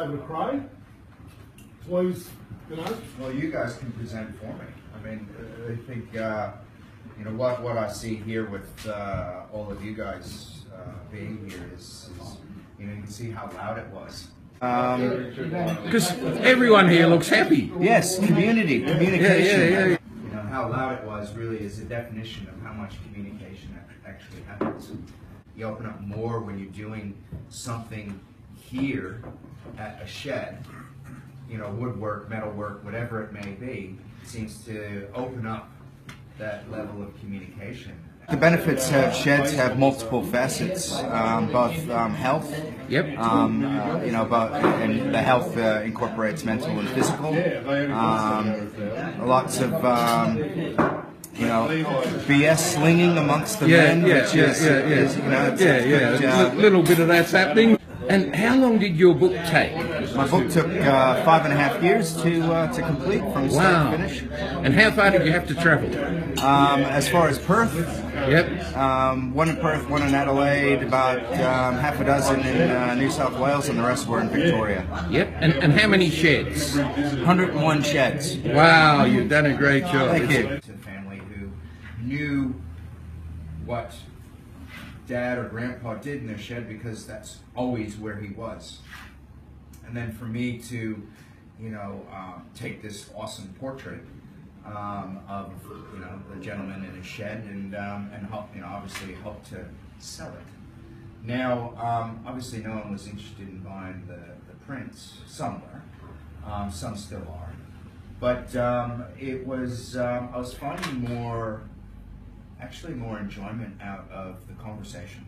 over to Craig. Please, Well, you guys can present for me. I mean, I think, you know, what I see here with all of you guys being here is, you know, you can see how loud it was. Because everyone here looks happy. Yes, communication. Yeah. You know, how loud it was really is a definition of how much communication actually happens. You open up more when you're doing something here at a shed, you know, woodwork, metalwork, whatever it may be, seems to open up that level of communication. The benefits of sheds have multiple facets, both health. Yep. You know, and the health incorporates mental and physical. Lots of you know, BS slinging amongst the men. Which is, you know, a little bit of that's happening. And how long did your book take? My book took 5.5 years to complete from start to finish. And how far did you have to travel? As far as Perth, Yep. one in Perth, one in Adelaide, about half a dozen in New South Wales, and the rest were in Victoria. Yep. And how many sheds? 101 sheds. Wow, you've done a great job. Thank you. To a family who knew what Dad or Grandpa did in their shed because that's always where he was. And then for me to, you know, take this awesome portrait of, you know, the gentleman in his shed and help, you know, obviously help to sell it. Now, obviously no one was interested in buying the prints. Some were, some still are. But it was, I was finding more enjoyment out of the conversation.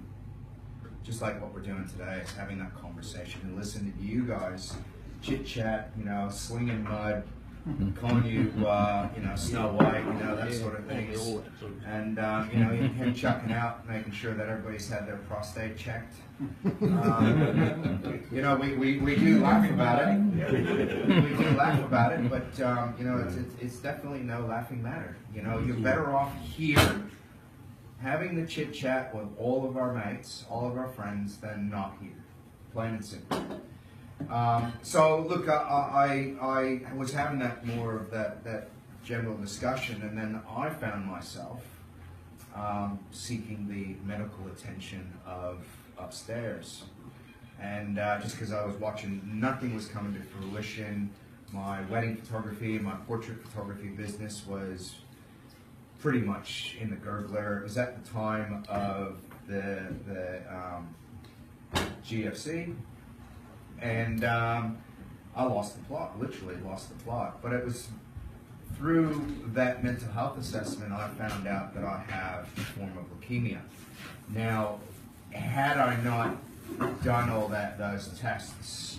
Just like what we're doing today, is having that conversation and listening to you guys chit chat, you know, slinging mud, calling you, you know, Snow White, you know, that sort of things. And, you know, him chucking out, making sure that everybody's had their prostate checked. You know, we do laugh about it. We do laugh about it, but, you know, it's definitely no laughing matter. You know, you're better off here having the chit chat with all of our mates, all of our friends, than not here. Plain and simple. So look, I was having that more of that general discussion, and then I found myself seeking the medical attention of upstairs, and just because I was watching, nothing was coming to fruition. My wedding photography and my portrait photography business was pretty much in the gurgler. It was at the time of the GFC, and I lost the plot, literally lost the plot. But it was through that mental health assessment I found out that I have a form of leukemia. Now, had I not done all those tests,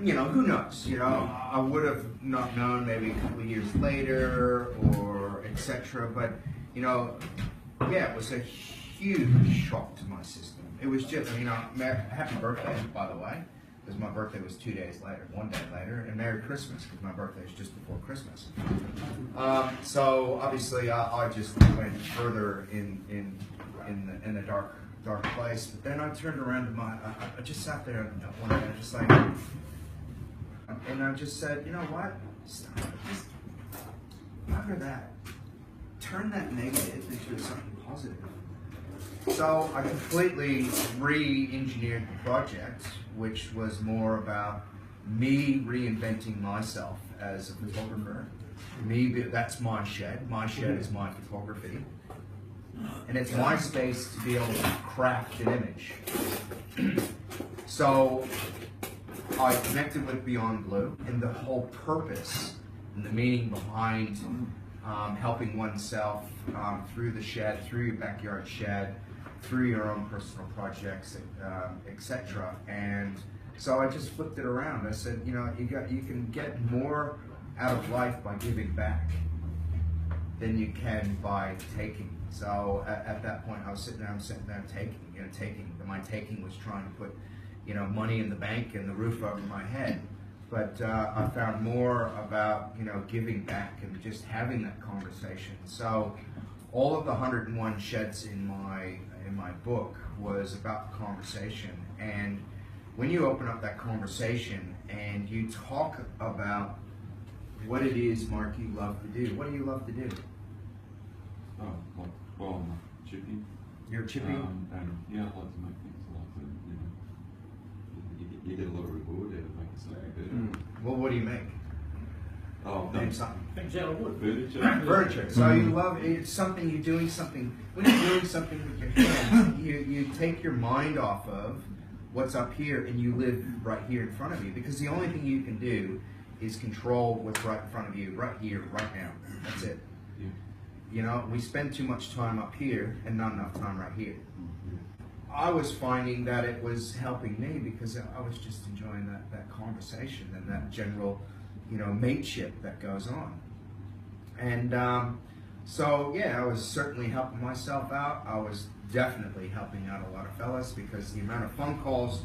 you know, who knows? You know, I would have not known maybe a couple of years later, or etc. But you know, yeah, it was a huge shock to my system. It was just, you know, happy birthday, by the way, because my birthday was 2 days later, 1 day later, and Merry Christmas, because my birthday is just before Christmas. So obviously, I just went further in the dark place. But then I turned around to I just sat there one day, just like. And I just said, you know what? Stop. Just after that, turn that negative into something positive. So I completely re-engineered the project, which was more about me reinventing myself as a photographer. That's my shed. My shed is my photography. And it's my space to be able to craft an image. So I connected with Beyond Blue, and the whole purpose and the meaning behind helping oneself through the shed, through your backyard shed, through your own personal projects, etc. And so I just flipped it around. I said, you know, you can get more out of life by giving back than you can by taking. So at that point, I was sitting there taking. My taking was trying to put, you know, money in the bank and the roof over my head. But I found more about, you know, giving back and just having that conversation. So all of the 101 sheds in my book was about the conversation. And when you open up that conversation and you talk about what it is, Mark, you love to do. What do you love to do? Well, I'm a chippy. You're a chippy? And yeah, I like to make things. I like to, you get a lot of reward out of making something better. Well, what do you make? Oh, Name something. Things out of wood. furniture. Furniture. So you love, it's something, you're doing something, when you're doing something with your hands, you take your mind off of what's up here and you live right here in front of you, because the only thing you can do is control what's right in front of you, right here, right now. That's it. Yeah. You know, we spend too much time up here and not enough time right here. I was finding that it was helping me because I was just enjoying that conversation and that general, you know, mateship that goes on. And so, yeah, I was certainly helping myself out. I was definitely helping out a lot of fellas, because the amount of phone calls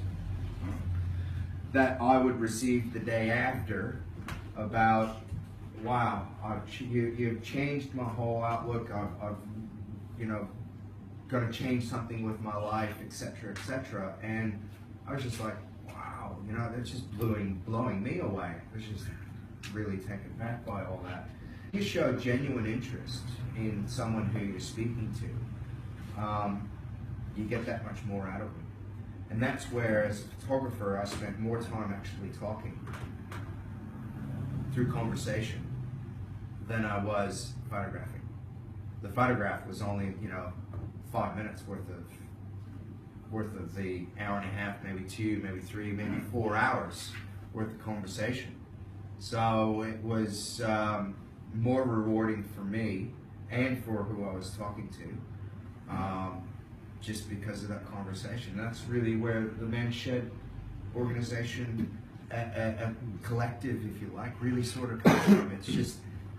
that I would receive the day after about, wow, you've changed my whole outlook. I've you know, going to change something with my life, etc., etc. And I was just like, wow, you know, that's just blowing me away. I was just really taken back by all that. You show genuine interest in someone who you're speaking to, you get that much more out of them. And that's where, as a photographer, I spent more time actually talking through conversation than I was photographing. The photograph was only, you know, 5 minutes worth of the hour and a half, maybe 2, maybe 3, maybe 4 hours worth of conversation. So it was more rewarding for me and for who I was talking to, just because of that conversation. That's really where the Man Shed organization, a collective, if you like, really sort of comes from.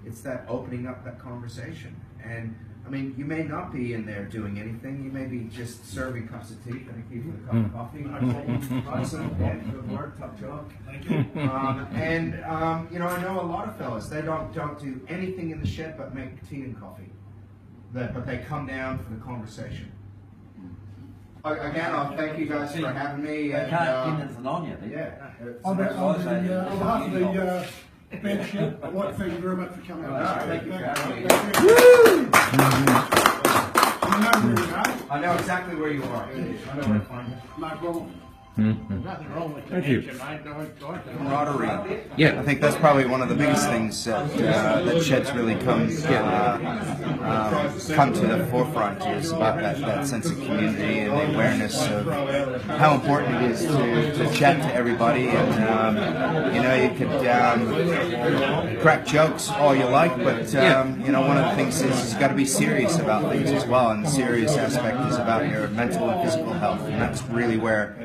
It's that opening up that conversation. And I mean, you may not be in there doing anything. You may be just serving cups of tea. Thank you for the cup of coffee. Awesome. Yeah, good work. Top job. Thank you. You know, I know a lot of fellas. They don't do anything in the shed but make tea and coffee. But they come down for the conversation. Again, I'll thank you guys for having me. And, yeah. On behalf of the Ben Shed, I'd like to thank you very much for coming out. Thank you for having me. You know where you are. I know exactly where you are. I know where to find you. No problem. Nothing wrong with Thank you. connection, mate. Camaraderie. Yeah. I think that's probably one of the biggest things that sheds really come to the forefront, is about that sense of community and the awareness of how important it is to chat to everybody. And you know, you could crack jokes all you like, but you know, one of the things is you've got to be serious about things as well, and the serious aspect is about your mental and physical health, and that's really where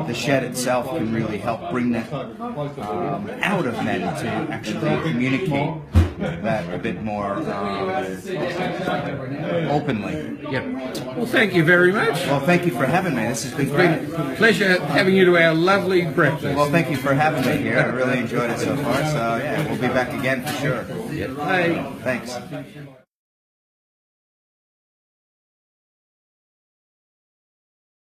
the shed itself can really help bring that out of men to actually communicate that a bit more openly. Yep. Well, thank you very much. Well, thank you for having me. This has been great. Pleasure having you to our lovely breakfast. Well, thank you for having me here. I really enjoyed it so far. So yeah, we'll be back again for sure. Yep. Bye. Thanks.